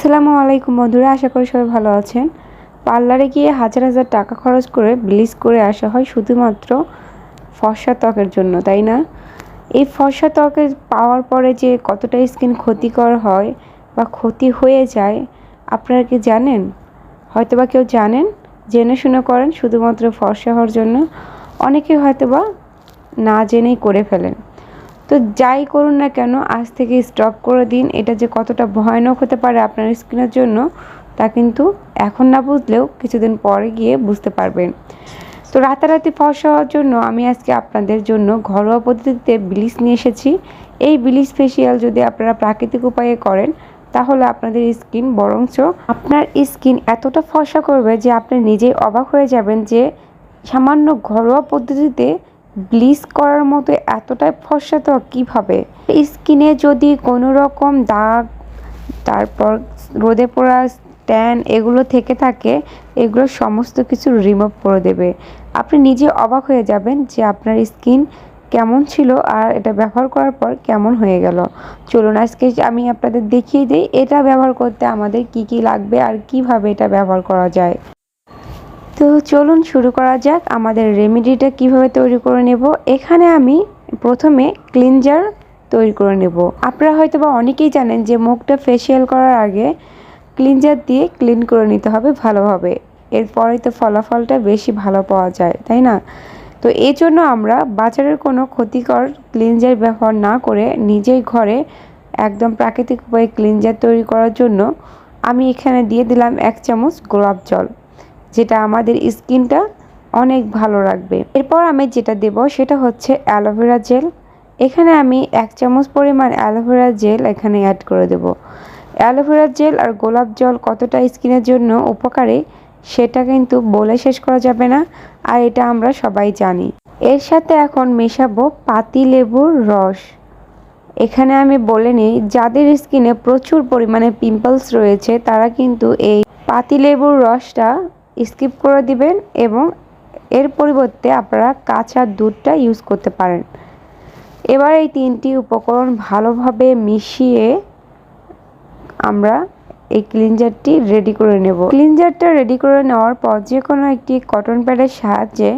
আসসালামু আলাইকুম বন্ধুরা, আশা করি সবাই ভালো আছেন। পার্লারে গিয়ে হাজার হাজার টাকা খরচ করে ব্লিচ করে আসা হয় শুধুমাত্র ফর্সা ত্বকের জন্য, তাই না? এই ফর্সা ত্বকে পাওয়ার পরে যে কতটা স্কিন ক্ষতিকর হয় বা ক্ষতি হয়ে যায় আপনারা কি জানেন? হয়তোবা কেউ জানেন, জেনে শুনে করেন শুধুমাত্র ফর্সা হওয়ার জন্য। অনেকে হয়তোবা না জেনেই করে ফেলেন। তো যাই করুন না কেন, আজ থেকে স্টপ করে দিন। এটা যে কতটা ভয়ানক হতে পারে আপনার স্কিনের জন্য তা কিন্তু এখন না বুঝলেও কিছুদিন পরে গিয়ে বুঝতে পারবেন। তো রাতারাতি ফর্সা হওয়ার জন্য আমি আজকে আপনাদের জন্য ঘরোয়া পদ্ধতিতে ব্লিচ নিয়ে এসেছি। এই ব্লিচ ফেসিয়াল যদি আপনারা প্রাকৃতিক উপায়ে করেন তাহলে আপনাদের স্কিন বরঞ্চ আপনার স্কিন এতটা ফর্সা করবে যে আপনি নিজেই অবাক হয়ে যাবেন যে সামান্য ঘরোয়া পদ্ধতিতে ব্লিচ করার মতো এতটাই ফর্সা ত্বক কীভাবে। স্কিনে যদি কোনো রকম দাগ, তারপর রোদে পোড়া, ট্যান এগুলো থেকে থাকে, এগুলো সমস্ত কিছু রিমুভ করে দেবে। আপনি নিজে অবাক হয়ে যাবেন যে আপনার স্কিন কেমন ছিল আর এটা ব্যবহার করার পর কেমন হয়ে গেল। চলুন আজকে আমি আপনাদের দেখিয়ে দিই এটা ব্যবহার করতে আমাদের কি কি লাগবে আর কিভাবে এটা ব্যবহার করা যায়। তো চলুন শুরু করা যাক। আমাদের রেমেডিটা কিভাবে তৈরি করে নেব। এখানে আমি প্রথমে ক্লিনজার তৈরি করে নেব। আপনারা হয়তো বা অনেকেই জানেন যে মুখটা ফেসিয়াল করার আগে ক্লিনজার দিয়ে ক্লিন করে নিতে হবে ভালোভাবে, এরপরে তো ফলাফলটা বেশি ভালো পাওয়া যায়, তাই না? তো এই জন্য আমরা বাজারের কোনো ক্ষতিকর ক্লিনজার ব্যবহার না করে নিজেই ঘরে একদম প্রাকৃতিক উপায়ে ক্লিনজার তৈরি করার জন্য আমি এখানে দিয়ে দিলাম 1 চামচ গোলাপ জল, যেটা আমাদের স্কিনটা অনেক ভালো রাখবে। এরপর আমি যেটা দেব সেটা হচ্ছে অ্যালোভেরা জেল। এখানে আমি 1 চামচ পরিমাণ অ্যালোভেরা জেল এখানে অ্যাড করে দেব। অ্যালোভেরা জেল আর গোলাপ জল কতটা স্কিনের জন্য উপকারী সেটা কিন্তু বলে শেষ করা যাবে না, আর এটা আমরা সবাই জানি। এর সাথে এখন মেশাবো পাতিলেবুর রস। এখানে আমি বলে নিই, যাদের স্কিনে প্রচুর পরিমাণে পিম্পলস রয়েছে তারা কিন্তু এই পাতিলেবুর রসটা স্কিপ করে দিবেন এবং এর পরিবর্তে আপনারা কাঁচা দুধটা ইউজ করতে পারেন। এবার এই 3টি উপকরণ ভালোভাবে মিশিয়ে আমরা এই ক্লিনজারটি রেডি করে নেব। ক্লিনজারটা রেডি করে নেওয়ার পর যে কোনো একটি কটন প্যাডের সাহায্যে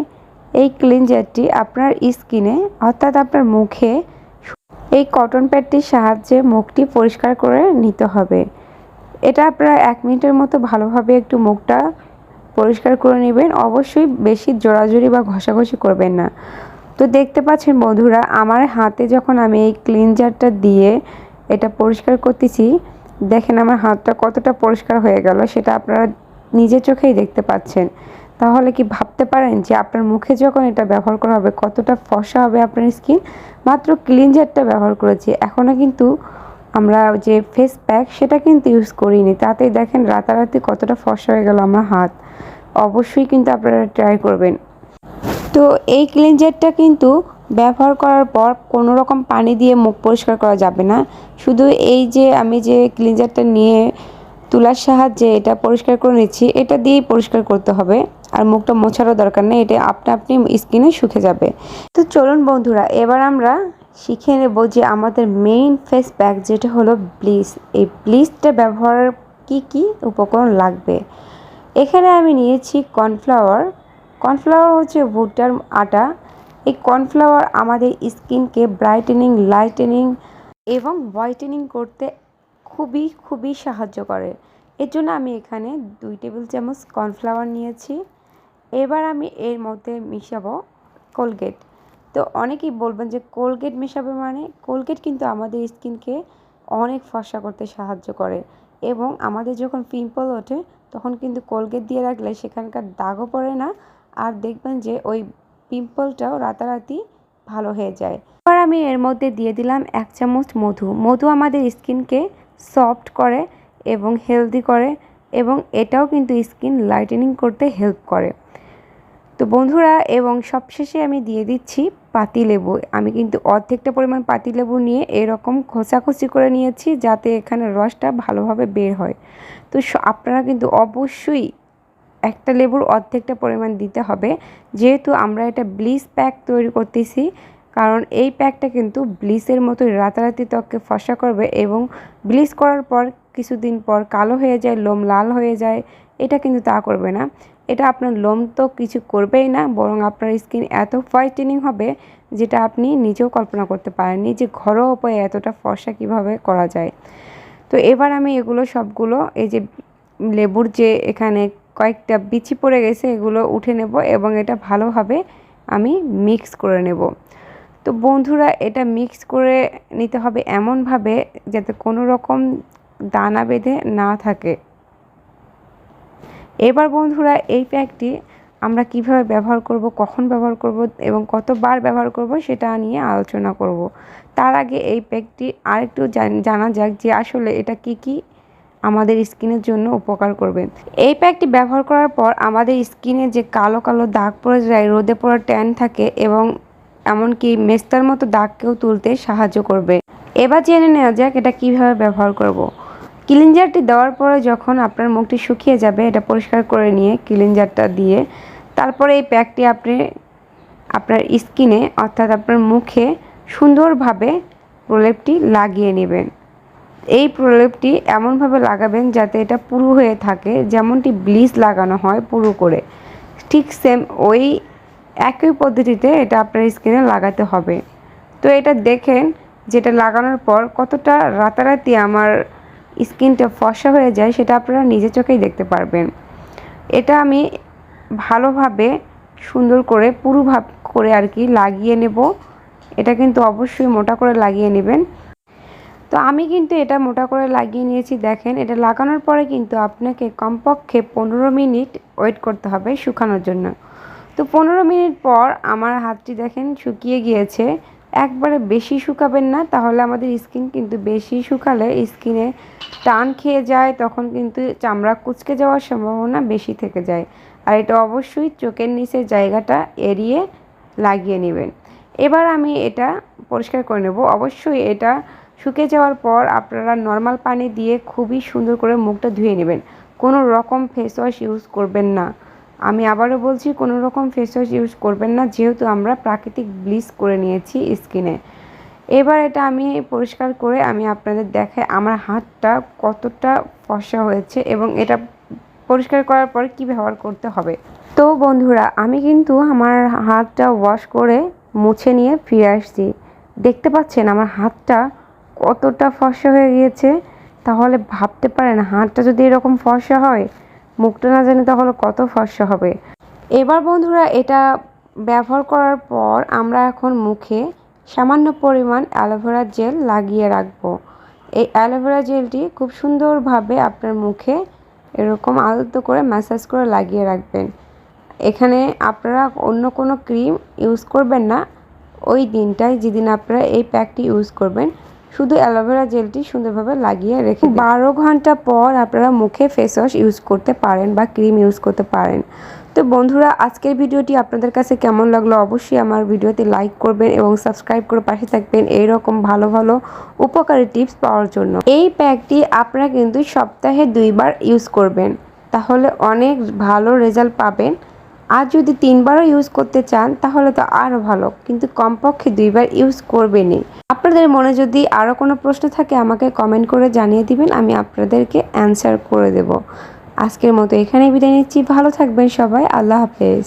এই ক্লিনজারটি আপনার স্কিনে অর্থাৎ আপনার মুখে এই কটন প্যাডটির সাহায্যে মুখটি পরিষ্কার করে নিতে হবে। এটা আপনারা 1 মিনিটের মতো ভালোভাবে একটু মুখটা পরিষ্কার করে নেবেন। অবশ্যই বেশি জোড়াজুড়ি বা ঘষাঘষি করবেন না। তো দেখতে পাচ্ছেন বন্ধুরা, আমার হাতে যখন আমি এই ক্লিনজারটা দিয়ে এটা পরিষ্কার করতেছি, দেখেন আমার হাতটা কতটা পরিষ্কার হয়ে গেল সেটা আপনারা নিজের চোখেই দেখতে পাচ্ছেন। তাহলে কি ভাবতে পারেন যে আপনার মুখে যখন এটা ব্যবহার করা হবে কতটা ফর্সা হবে আপনার স্কিন। মাত্র ক্লিনজারটা ব্যবহার করেছি, এখনও কিন্তু আমরা যে ফেস প্যাক সেটা কিন্তু ইউজ করিনি, তাতেই দেখেন রাতারাতি কতটা ফর্সা হয়ে গেল আমার হাত। অবশ্যই কিন্তু আপনারা ট্রাই করবেন। তো এই ক্লিনজারটা কিন্তু ব্যবহার করার পর কোনো রকম পানি দিয়ে মুখ পরিষ্কার করা যাবে না। শুধু এই যে আমি যে ক্লিনজারটা নিয়ে তুলার সাহায্যে এটা পরিষ্কার করে নিচ্ছি, এটা দিয়েই পরিষ্কার করতে হবে, আর মুখটা মোছারও দরকার নেই, এটা আপনি স্কিনে শুকে যাবে। তো চলুন বন্ধুরা, এবার আমরা শিখে নেব যে আমাদের মেইন ফেস প্যাক যেটা হলো ব্লিচ। এই ব্লিচটা ব্যবহারের কি কি উপকরণ লাগবে। এখানে আমি নিয়েছি কর্নফ্লাওয়ার। কর্নফ্লাওয়ার হচ্ছে ভুট্টার আটা। এই কর্নফ্লাওয়ার আমাদের স্কিনকে ব্রাইটেনিং, লাইটেনিং এবং হোয়াইটেনিং করতে খুবই সাহায্য করে। এর জন্য আমি এখানে 2 টেবিল চামচ কর্নফ্লাওয়ার নিয়েছি। এবার আমি এর মধ্যে মিশাবো কোলগেট। তো অনেকেই বলবেন যে কোলগেট মেশাবে মানে, কোলগেট কিন্তু আমাদের স্কিনকে অনেক ফর্সা করতে সাহায্য করে এবং আমাদের যখন পিম্পল ওঠে তখন কিন্তু কোলগেট দিয়ে রাখলে সেখানকার দাগও পড়ে না, আর দেখবেন যে ওই পিম্পলটাও রাতারাতি ভালো হয়ে যায়। এবার আমি এর মধ্যে দিয়ে দিলাম 1 চামচ মধু। মধু আমাদের স্কিনকে সফট করে এবং হেলদি করে এবং এটাও কিন্তু স্কিন লাইটেনিং করতে হেল্প করে। তো বন্ধুরা, এবং সবশেষে আমি দিয়ে দিচ্ছি পাতিলেবু। আমি কিন্তু অর্ধেকটা পরিমাণ পাতিলেবু নিয়ে এরকম খোসাখুচি করে নিয়েছি যাতে এখানে রসটা ভালোভাবে বের হয়। তো আপনারা কিন্তু অবশ্যই একটা লেবুর অর্ধেকটা পরিমাণ দিতে হবে, যেহেতু আমরা এটা ব্লিচ প্যাক তৈরি করতেছি। কারণ এই প্যাকটা কিন্তু ব্লিচের মতোই রাতারাতি ত্বককে ফর্সা করবে এবং ব্লিচ করার পর কিছুদিন পর কালো হয়ে যায়, লোম লাল হয়ে যায়, এটা কিন্তু তা করবে না। এটা আপনার লোম তো কিছু করবেই না, বরং আপনার স্কিন এত হোয়াইটেনিং হবে যেটা আপনি নিজেও কল্পনা করতে পারেননি যে ঘরোয়া উপায়ে এতটা ফর্সা কিভাবে করা যায়। তো এবার আমি এগুলো সবগুলো, এই যে লেবুর যে এখানে কয়েকটা বিচি পড়ে গেছে, এগুলো উঠে নেব এবং এটা ভালোভাবে আমি মিক্স করে নেব। তো বন্ধুরা, এটা মিক্স করে নিতে হবে এমনভাবে যাতে কোনো রকম দানা বেঁধে না থাকে। এবার বন্ধুরা, এই প্যাকটি আমরা কিভাবে ব্যবহার করব, কখন ব্যবহার করব এবং কতবার ব্যবহার করব সেটা নিয়ে আলোচনা করব। তার আগে এই প্যাকটি আরেকটু জানা যাক যে আসলে এটা কি আমাদের স্কিনের জন্য উপকার করবে। এই প্যাকটি ব্যবহার করার পর আমাদের স্কিনে যে কালো কালো দাগ পড়ে যায়, রোদে পড়া ট্যান থাকে এবং এমনকি মেস্তার মতো দাগকেও তুলতে সাহায্য করবে। এবার জেনে নেওয়া যাক এটা কিভাবে ব্যবহার করব। ক্লিনজারটি দেওয়ার পরে যখন আপনার মুখটি শুকিয়ে যাবে, এটা পরিষ্কার করে নিয়ে ক্লিনজারটা দিয়ে তারপরে এই প্যাকটি আপনি আপনার স্কিনে অর্থাৎ আপনার মুখে সুন্দরভাবে প্রলেপটি লাগিয়ে নেবেন। এই প্রলেপটি এমনভাবে লাগাবেন যাতে এটা পুরু হয়ে থাকে, যেমনটি ব্লিচ লাগানো হয় পুরু করে, ঠিক সেম ওই একই পদ্ধতিতে এটা আপনার স্কিনে লাগাতে হবে। তো এটা দেখেন যেটা লাগানোর পর কতটা রাতারাতি আমার স্কিনটা ফর্সা হয়ে যায় সেটা আপনারা নিজে চোখেই দেখতে পারবেন। এটা আমি ভালোভাবে সুন্দর করে পুরো ভাব করে আর কি লাগিয়ে নেব। এটা কিন্তু অবশ্যই মোটা করে লাগিয়ে নেবেন। তো আমি কিন্তু এটা মোটা করে লাগিয়ে নিয়েছি। দেখেন, এটা লাগানোর পরে কিন্তু আপনাকে কমপক্ষে 15 মিনিট ওয়েট করতে হবে শুকানোর জন্য। তো 15 মিনিট পর আমার হাতটি দেখেন শুকিয়ে গিয়েছে। একবারে বেশি শুকাবেন না, তাহলে আমাদের স্কিন কিন্তু বেশি শুকালে স্কিনে টান খেয়ে যায়, তখন কিন্তু চামড়া কুঁচকে যাওয়ার সম্ভাবনা বেশি থেকে যায়। আর এটা অবশ্যই চোখের নিচের জায়গাটা এড়িয়ে লাগিয়ে নেবেন। এবার আমি এটা পরিষ্কার করে নেব। অবশ্যই এটা শুকিয়ে যাওয়ার পর আপনারা নর্মাল পানি দিয়ে খুবই সুন্দর করে মুখটা ধুয়ে নেবেন। কোনো রকম ফেস ওয়াশ ইউজ করবেন না। আমি আবারও বলছি, কোনো রকম ফেস ওয়াশ ইউজ করবেন না, যেহেতু আমরা প্রাকৃতিক ব্লিচ করে নিয়েছি স্কিনে। এবার এটা আমি পরিষ্কার করে আমি আপনাদের দেখাই আমার হাতটা কতটা ফর্সা হয়েছে এবং এটা পরিষ্কার করার পর কী ব্যবহার করতে হবে। তো বন্ধুরা, আমি কিন্তু আমার হাতটা ওয়াশ করে মুছে নিয়ে ফিরে আসছি। দেখতে পাচ্ছেন আমার হাতটা কতটা ফর্সা হয়ে গিয়েছে। তাহলে ভাবতে পারেন হাতটা যদি এরকম ফর্সা হয়, মুখটা না জানি তাহলে কত ফর্সা হবে। এবার বন্ধুরা, এটা ব্যবহার করার পর আমরা এখন মুখে সামান্য পরিমাণ অ্যালোভেরা জেল লাগিয়ে রাখবো। এই অ্যালোভেরা জেলটি খুব সুন্দরভাবে আপনার মুখে এরকম আলতো করে ম্যাসাজ করে লাগিয়ে রাখবেন। এখানে আপনারা অন্য কোনো ক্রিম ইউজ করবেন না। ওই দিনটায় যেদিন আপনারা এই প্যাকটি ইউজ করবেন, শুধু অ্যালোভেরা জেলটি সুন্দরভাবে লাগিয়ে রেখে 12 ঘন্টা পর আপনারা মুখে ফেস ওয়াশ ইউজ করতে পারেন বা ক্রিম ইউজ করতে পারেন। তো বন্ধুরা, আজকের ভিডিওটি আপনাদের কাছে কেমন লাগলো অবশ্যই আমার ভিডিওতে লাইক করবেন এবং সাবস্ক্রাইব করে পাশে থাকবেন এইরকম ভালো ভালো উপকারী টিপস পাওয়ার জন্য। এই প্যাকটি আপনারা কিন্তু সপ্তাহে 2 বার ইউজ করবেন, তাহলে অনেক ভালো রেজাল্ট পাবেন। আর যদি 3 বারও ইউজ করতে চান তাহলে তো আরও ভালো, কিন্তু কমপক্ষে 2 বার ইউজ করবেনই। আপনাদের মনে যদি আরও কোনো প্রশ্ন থাকে আমাকে কমেন্ট করে জানিয়ে দিবেন, আমি আপনাদেরকে অ্যান্সার করে দেব। আজকের মতো এখানেই বিদায় নিচ্ছি। ভালো থাকবেন সবাই। আল্লাহ হাফেজ।